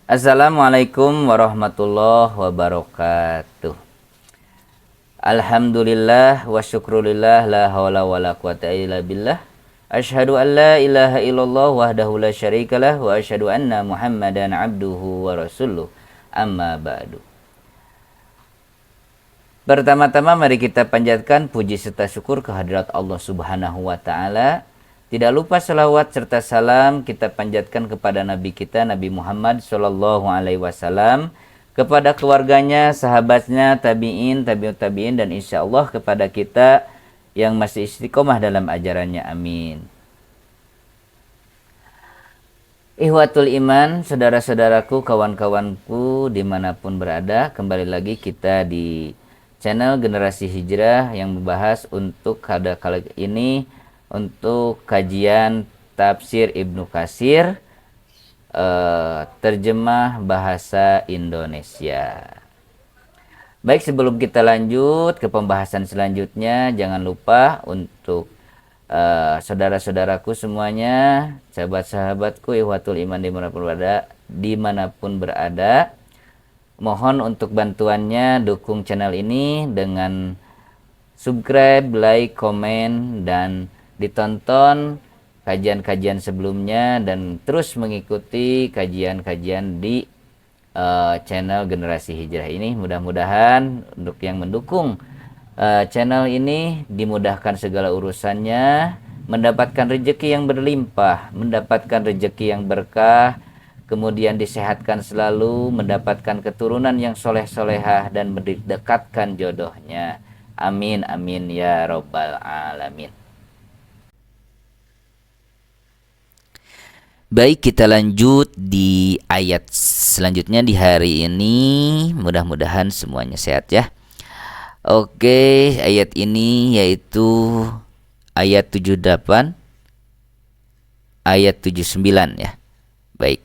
Assalamualaikum warahmatullahi wabarakatuh. Alhamdulillah wa syukrulillah la hawla wa la quwata illa billah. Asyhadu an la ilaha illallah wahdahu la syarikalah wa asyhadu anna Muhammadan abduhu wa rasuluh. Amma ba'du. Pertama-tama mari kita panjatkan puji serta syukur kehadirat Allah Subhanahu wa taala. Tidak lupa salawat serta salam kita panjatkan kepada Nabi kita Nabi Muhammad Sallallahu Alaihi Wasallam, kepada keluarganya, sahabatnya, tabi'in, tabi'ut tabi'in, dan insya Allah kepada kita yang masih istiqomah dalam ajarannya. Amin. Ihwatul iman, saudara-saudaraku, kawan-kawanku dimanapun berada, kembali lagi kita di channel Generasi Hijrah yang membahas untuk pada kali ini untuk kajian tafsir Ibnu Katsir, terjemah bahasa Indonesia. Baik, sebelum kita lanjut ke pembahasan selanjutnya, jangan lupa untuk saudara-saudaraku semuanya, sahabat-sahabatku, ihwatul iman dimanapun berada, mohon untuk bantuannya dukung channel ini dengan subscribe, like, komen, dan ditonton kajian-kajian sebelumnya, dan terus mengikuti kajian-kajian di channel Generasi Hijrah ini. Mudah-mudahan untuk yang mendukung channel ini dimudahkan segala urusannya, mendapatkan rezeki yang berlimpah, mendapatkan rezeki yang berkah, kemudian disehatkan selalu, mendapatkan keturunan yang soleh-solehah, dan mendekatkan jodohnya. Amin amin ya robbal alamin. Baik, kita lanjut di ayat selanjutnya di hari ini. Mudah-mudahan semuanya sehat ya. Oke, ayat ini yaitu ayat 78, ayat 79 ya. Baik.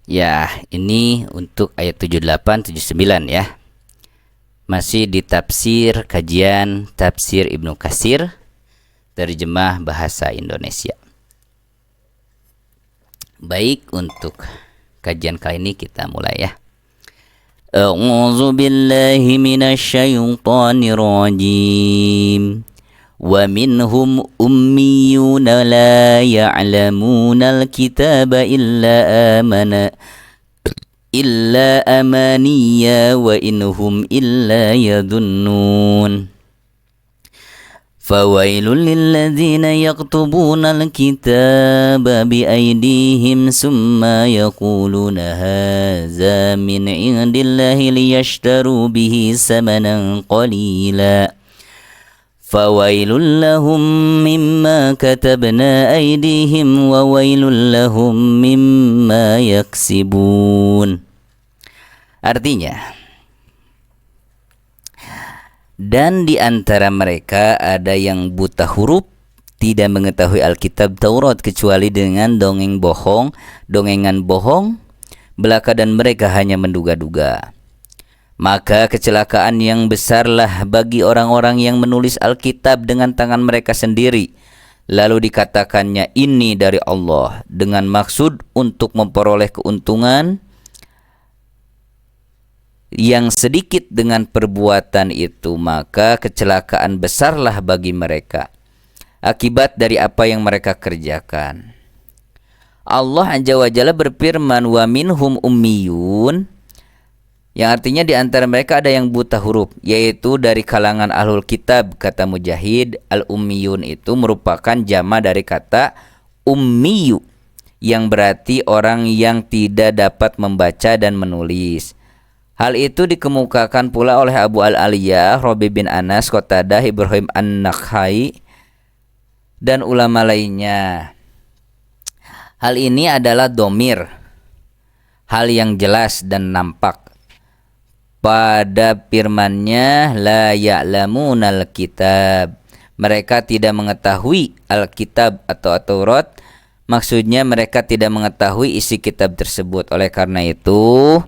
Ya, ini untuk ayat 78, 79 ya. Masih di tafsir kajian tafsir Ibnu Katsir, terjemah bahasa Indonesia. Baik, untuk kajian kali ini kita mulai ya. A'udzu billahi minasyaitonir rajim. Wa minhum ummiyuna la ya'lamunal kitaba illa amaniya wa inhum illa yadunnun. فويل للذين يكتبون الكتاب بأيديهم ثم يقولون هذا من عند الله ليشتروا به ثمنا قليلا فويل لهم مما كتبنا أيديهم وويل لهم مما يكسبون. Artinya, dan di antara mereka ada yang buta huruf, tidak mengetahui Alkitab Taurat kecuali dengan dongengan bohong belaka, dan mereka hanya menduga-duga. Maka kecelakaan yang besarlah bagi orang-orang yang menulis Alkitab dengan tangan mereka sendiri, lalu dikatakannya ini dari Allah dengan maksud untuk memperoleh keuntungan yang sedikit dengan perbuatan itu, maka kecelakaan besarlah bagi mereka akibat dari apa yang mereka kerjakan. Allah Azza wa Jalla berfirman, wa minhum ummiyun, yang artinya di antara mereka ada yang buta huruf, yaitu dari kalangan ahlul kitab. Kata Mujahid, al-ummiyun itu merupakan jama dari kata ummiyu, yang berarti orang yang tidak dapat membaca dan menulis. Hal itu dikemukakan pula oleh Abu Al-Aliyah, Rabi bin Anas, Qatadah, Ibrahim An-Nakhai, dan ulama lainnya. Hal ini adalah domir, hal yang jelas dan nampak pada firman-Nya, la ya'lamunal kitab. Mereka tidak mengetahui Alkitab atau Taurat. Maksudnya mereka tidak mengetahui isi kitab tersebut. Oleh karena itu,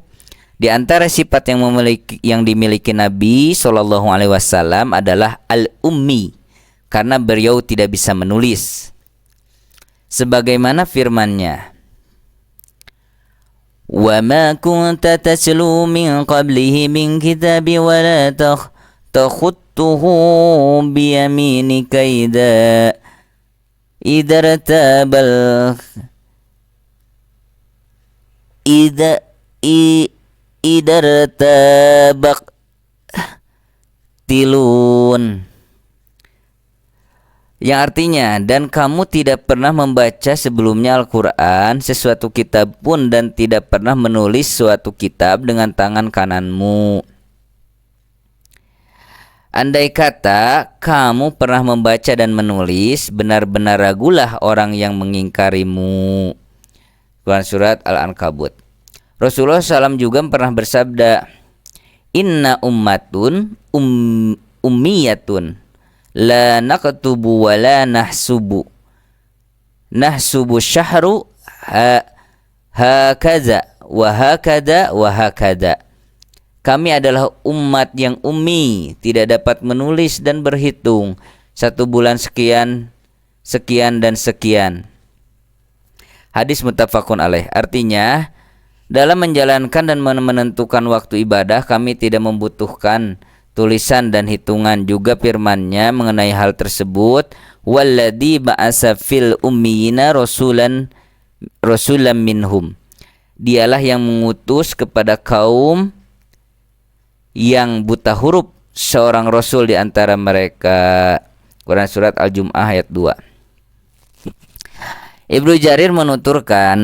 di antara sifat yang dimiliki Nabi Shallallahu Alaihi Wasallam adalah al-ummi, karena beliau tidak bisa menulis. Sebagaimana firman-Nya, وما كنت تتلو من قبله من كتاب ولا تخطه بيمينك إذا ارتاب إذا إذا ارتاب tilun, yang artinya, dan kamu tidak pernah membaca sebelumnya Al-Quran sesuatu kitab pun, dan tidak pernah menulis suatu kitab dengan tangan kananmu. Andai kata kamu pernah membaca dan menulis, benar-benar ragulah orang yang mengingkarimu. Quran Surat Al-Ankabut. Rasulullah SAW juga pernah bersabda, Inna ummatun ummiyatun la naktubu wa la nahsubu syahru hakadha wa hakadha wa hakadha. Kami adalah umat yang ummi, tidak dapat menulis dan berhitung. 1 bulan sekian, sekian dan sekian. Hadis muttafaqun alaih. Artinya, dalam menjalankan dan menentukan waktu ibadah, kami tidak membutuhkan tulisan dan hitungan. Juga firman-Nya mengenai hal tersebut, walladzi ba'asa fil ummiyina rasulan minhum. Dialah yang mengutus kepada kaum yang buta huruf seorang rasul di antara mereka. Quran Surat Al-Jum'ah ayat 2. Ibnu Jarir menuturkan,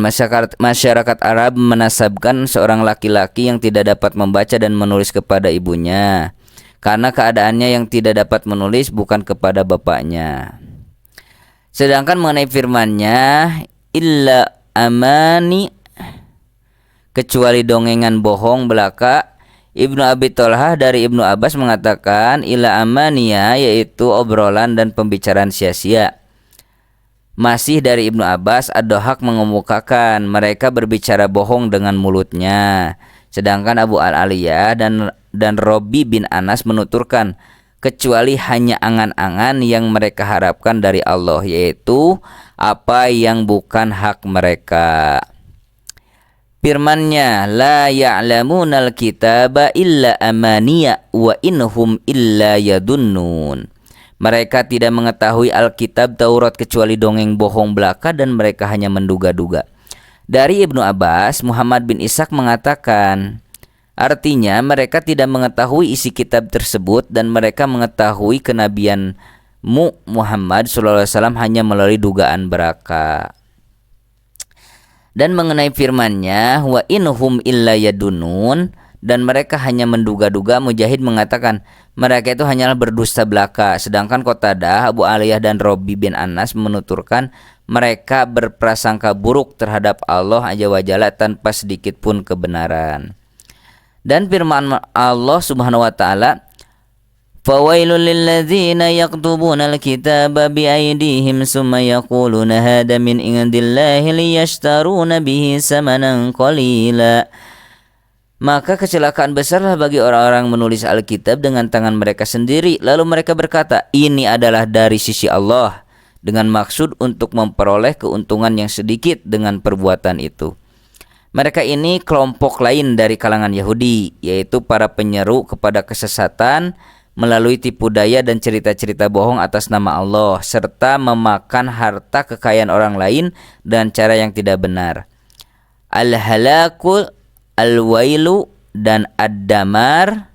masyarakat Arab menasabkan seorang laki-laki yang tidak dapat membaca dan menulis kepada ibunya, karena keadaannya yang tidak dapat menulis, bukan kepada bapaknya. Sedangkan mengenai firman-Nya, illa amani, kecuali dongengan bohong belaka, Ibnu Abi Thalhah dari Ibnu Abbas mengatakan, illa amaniya, yaitu obrolan dan pembicaraan sia-sia. Masih dari Ibnu Abbas, Ad-Dhahak mengemukakan mereka berbicara bohong dengan mulutnya. Sedangkan Abu Al-Aliyah dan Robi bin Anas menuturkan, kecuali hanya angan-angan yang mereka harapkan dari Allah, yaitu apa yang bukan hak mereka. Firman-Nya, la ya'lamunal kitaba illa amaniya wa inhum illa yadunnun. Mereka tidak mengetahui Alkitab Taurat kecuali dongeng bohong belaka, dan mereka hanya menduga-duga. Dari Ibnu Abbas, Muhammad bin Ishaq mengatakan, artinya mereka tidak mengetahui isi kitab tersebut, dan mereka mengetahui kenabianmu Muhammad SAW hanya melalui dugaan belaka. Dan mengenai firman-Nya, wa inhum illa yadunun, dan mereka hanya menduga-duga, Mujahid mengatakan mereka itu hanyalah berdusta belaka. Sedangkan Qatadah, Abu Aliyah dan Robi bin Anas menuturkan mereka berprasangka buruk terhadap Allah Azza wa Jalla tanpa sedikit pun kebenaran. Dan firman Allah Subhanahu wa taala, fawailul lilladzina yaktubuna alkitaba biaydihim summa yaquluna hada min indillahi liyashtaruna bihi samanan qalila. Maka kecelakaan besarlah bagi orang-orang menulis Alkitab dengan tangan mereka sendiri, lalu mereka berkata, ini adalah dari sisi Allah, dengan maksud untuk memperoleh keuntungan yang sedikit dengan perbuatan itu. Mereka ini kelompok lain dari kalangan Yahudi, yaitu para penyeru kepada kesesatan melalui tipu daya dan cerita-cerita bohong atas nama Allah, serta memakan harta kekayaan orang lain dan cara yang tidak benar. Al-halakul, al-wailu, dan ad-damar,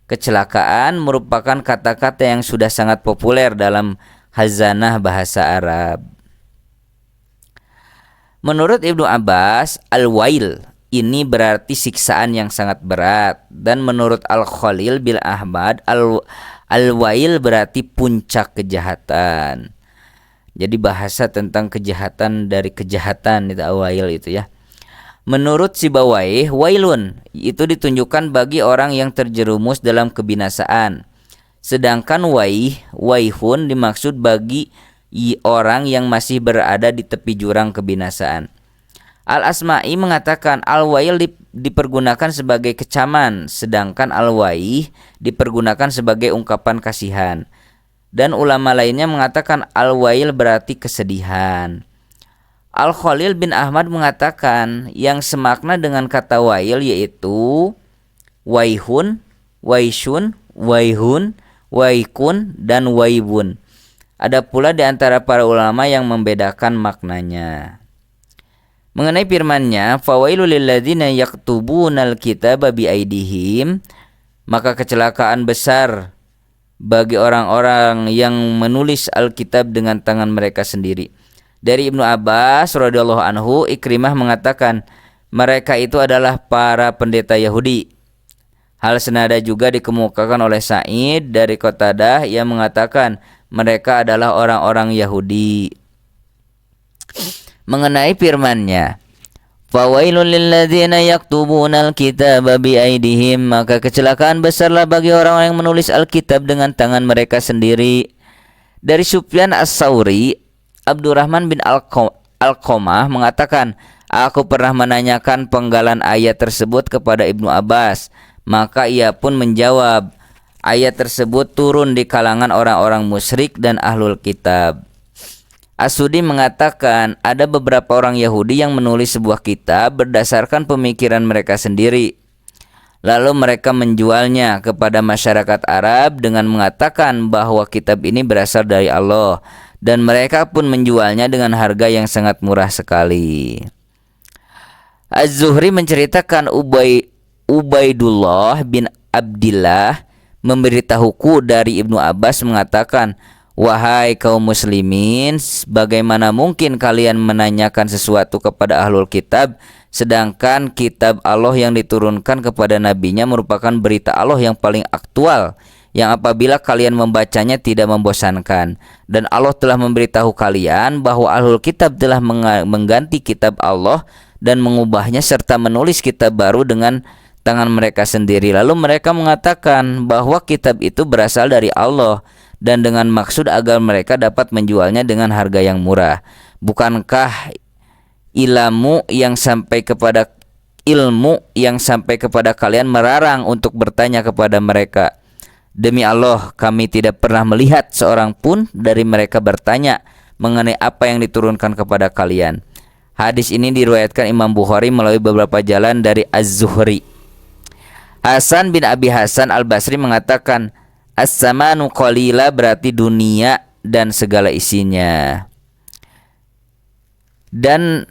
kecelakaan, merupakan kata-kata yang sudah sangat populer dalam khazanah bahasa Arab. Menurut Ibnu Abbas, al-wail ini berarti siksaan yang sangat berat, dan menurut Al-Khalil bin Ahmad, al-wail berarti puncak kejahatan. Jadi bahasa tentang kejahatan dari kejahatan itu al-wail itu ya. Menurut Sibawayh, wailun itu ditunjukkan bagi orang yang terjerumus dalam kebinasaan. Sedangkan waihun dimaksud bagi orang yang masih berada di tepi jurang kebinasaan. Al-Asma'i mengatakan al-wail dipergunakan sebagai kecaman, sedangkan al-waih dipergunakan sebagai ungkapan kasihan. Dan ulama lainnya mengatakan al-wail berarti kesedihan. Al-Khalil bin Ahmad mengatakan yang semakna dengan kata wail yaitu waihun, waishun, waihun, waikun, dan waibun. Ada pula di antara para ulama yang membedakan maknanya. Mengenai firman-Nya, fawailul lilladzina yaktubunal kitaba biaidihim, maka kecelakaan besar bagi orang-orang yang menulis Alkitab dengan tangan mereka sendiri. Dari Ibnu Abbas radhiyallahu anhu, Ikrimah mengatakan mereka itu adalah para pendeta Yahudi. Hal senada juga dikemukakan oleh Sa'id dari Qatadah yang mengatakan mereka adalah orang-orang Yahudi. Mengenai firman-Nya, fawailul lilladzina yaktubunal kitaba biaidihim, maka kecelakaan besarlah bagi orang-orang yang menulis Alkitab dengan tangan mereka sendiri. Dari Sufyan As-Sauri, Abdurrahman bin Al-Qamah mengatakan, aku pernah menanyakan penggalan ayat tersebut kepada Ibnu Abbas, maka ia pun menjawab, ayat tersebut turun di kalangan orang-orang musyrik dan ahlul kitab. As-Sudi mengatakan ada beberapa orang Yahudi yang menulis sebuah kitab berdasarkan pemikiran mereka sendiri. Lalu mereka menjualnya kepada masyarakat Arab dengan mengatakan bahwa kitab ini berasal dari Allah, dan mereka pun menjualnya dengan harga yang sangat murah sekali. Az-Zuhri menceritakan Ubaidullah bin Abdillah memberitahuku dari Ibnu Abbas mengatakan, wahai kaum muslimin, bagaimana mungkin kalian menanyakan sesuatu kepada ahlul kitab, sedangkan kitab Allah yang diturunkan kepada nabinya merupakan berita Allah yang paling aktual, yang apabila kalian membacanya tidak membosankan. Dan Allah telah memberitahu kalian bahwa ahlul kitab telah mengganti kitab Allah dan mengubahnya serta menulis kitab baru dengan tangan mereka sendiri. Lalu mereka mengatakan bahwa kitab itu berasal dari Allah, dan dengan maksud agar mereka dapat menjualnya dengan harga yang murah. Bukankah ilmu yang sampai kepada kalian melarang untuk bertanya kepada mereka? Demi Allah, kami tidak pernah melihat seorang pun dari mereka bertanya mengenai apa yang diturunkan kepada kalian. Hadis ini diriwayatkan Imam Bukhari melalui beberapa jalan dari Az-Zuhri. Hasan bin Abi Hasan Al-Basri mengatakan, as-samanu qalila berarti dunia dan segala isinya. Dan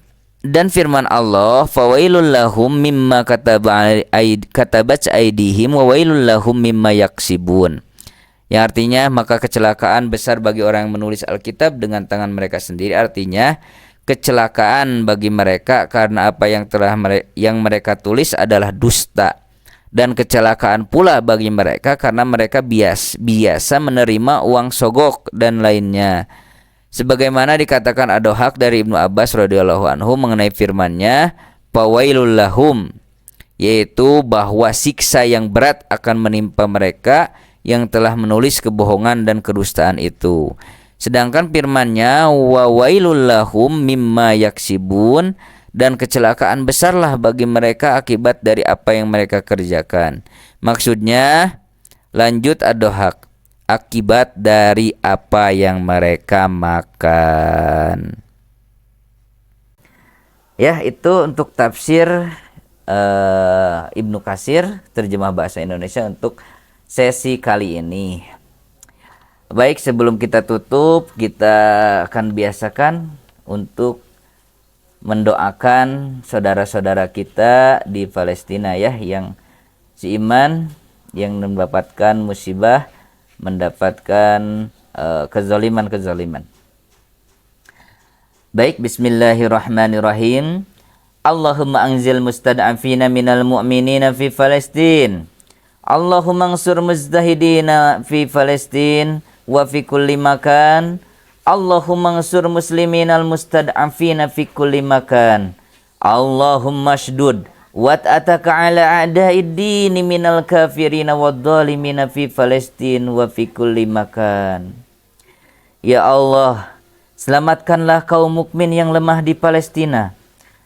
firman Allah, fawailul lahum mimma katabat aydihim wa wailul lahum mimma yaksibun. Yang artinya maka kecelakaan besar bagi orang yang menulis Alkitab dengan tangan mereka sendiri. Artinya kecelakaan bagi mereka karena apa yang mereka tulis adalah dusta. Dan kecelakaan pula bagi mereka karena mereka biasa menerima uang sogok dan lainnya. Sebagaimana dikatakan Ad-Dhahak dari Ibnu Abbas radhiyallahu anhu mengenai firman-Nya, fawailul lahum, yaitu bahwa siksa yang berat akan menimpa mereka yang telah menulis kebohongan dan kedustaan itu. Sedangkan firman-Nya, wa wailul lahum mimma yaksibun, dan kecelakaan besarlah bagi mereka akibat dari apa yang mereka kerjakan. Maksudnya, lanjut Ad-Dhahak, akibat dari apa yang mereka makan. Ya, itu untuk tafsir Ibnu Katsir, terjemah bahasa Indonesia untuk sesi kali ini. Baik, sebelum kita tutup, kita akan biasakan untuk mendoakan saudara-saudara kita di Palestina ya, yang seiman, yang mendapatkan musibah, mendapatkan kezaliman. Baik, bismillahirrahmanirrahim. Allahumma anzil mustad'afina minal mu'minina fi Palestin. Allahumma ansur mujtahidina fi Palestin wa fi kulli makan. Allahumma ansur musliminal mustad'afina fi kulli makan. Allahumma shdud wat'ataka ala a'da'id dini minal kafirina wadzalimina fi Palestin wa fi kulli makan. Ya Allah, selamatkanlah kaum mukmin yang lemah di Palestina.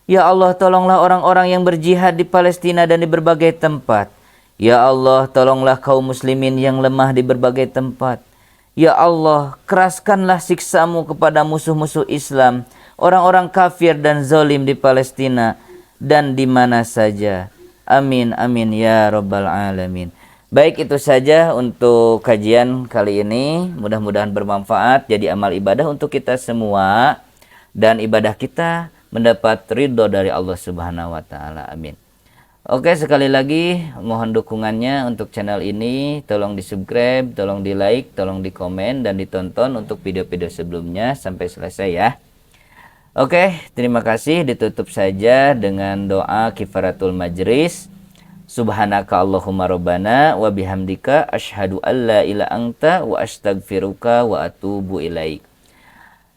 Ya Allah, tolonglah orang-orang yang berjihad di Palestina dan di berbagai tempat. Ya Allah, tolonglah kaum muslimin yang lemah di berbagai tempat. Ya Allah, keraskanlah siksamu kepada musuh-musuh Islam, orang-orang kafir dan zalim di Palestina dan di mana saja. Amin amin ya rabbal alamin. Baik, itu saja untuk kajian kali ini. Mudah-mudahan bermanfaat jadi amal ibadah untuk kita semua dan ibadah kita mendapat ridho dari Allah Subhanahu wa taala. Amin. Oke, sekali lagi mohon dukungannya untuk channel ini. Tolong di-subscribe, tolong di-like, tolong di-komen dan ditonton untuk video-video sebelumnya sampai selesai ya. Oke, terima kasih. Ditutup saja dengan doa kifaratul majlis. Subhanaka Allahumma rabbana wa bihamdika asyhadu an la ilaha anta wa astaghfiruka wa atubu ilaik.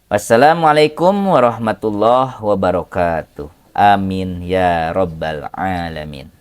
Wassalamualaikum warahmatullahi wabarakatuh. Amin ya rabbal alamin.